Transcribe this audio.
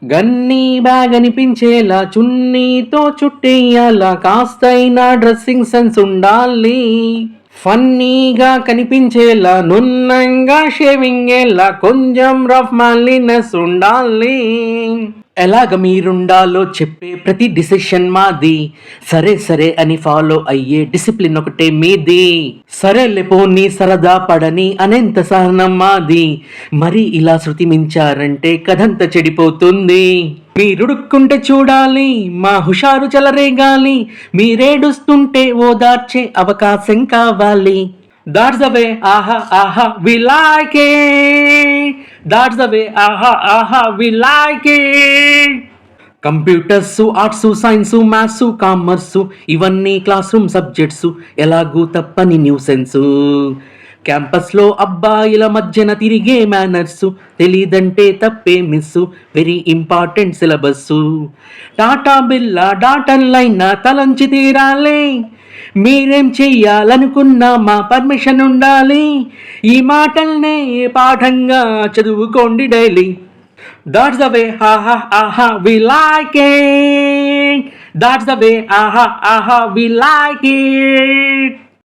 Gunny bag అనిపించేలా చున్నీతో చుట్టేయాలా కాస్తైనా dressing sense ఉండాలి. ఫన్నీగా కనిపించేలా నున్నంగా షేవింగ్ ఎలా కొంచెం రఫ్ మ్యాన్లీనెస్ ఉండాలి. ఎలాగ మీరుండాలో చెప్పే ప్రతి డిసిషన్ మాది. సరే సరే అని ఫాలో అయ్యే డిసిప్లిన్ ఒకటే మీది. సరేలే పోనీ సరదా పడని అనేంత సహనం మాది. మరి ఇలా శృతి మించారంటే కథంత చెడిపోతుంది. మీరుడుక్కుంటే చూడాలి మా హుషారు చెలరేగాలి. మీరేడుస్తుంటే ఓదార్చే అవకాశం కావాలి. That's the way, aha, aha, we like it. That's the way, aha, aha, we like it. Computers, arts, science, maths, commerce ఇవన్నీ క్లాస్ రూమ్ సబ్జెక్ట్స్ ఎలాగూ తప్పని న్యూసెన్స్. క్యాంపస్లో అబ్బాయిల మధ్యన తిరిగే మేనర్స్ తెలీదంటే తప్పే miss. Very important syllabus. Tata బిల్లా డాటన్ లైన్ తలంచి తీరాలి. మీరేం చెయ్యాలనుకున్నా మా పర్మిషన్ ఉండాలి. ఈ మాటల్నే పాఠంగా చదువుకోండి daily. That's the way, aha, aha, we like it. That's the way, aha, aha, we like it.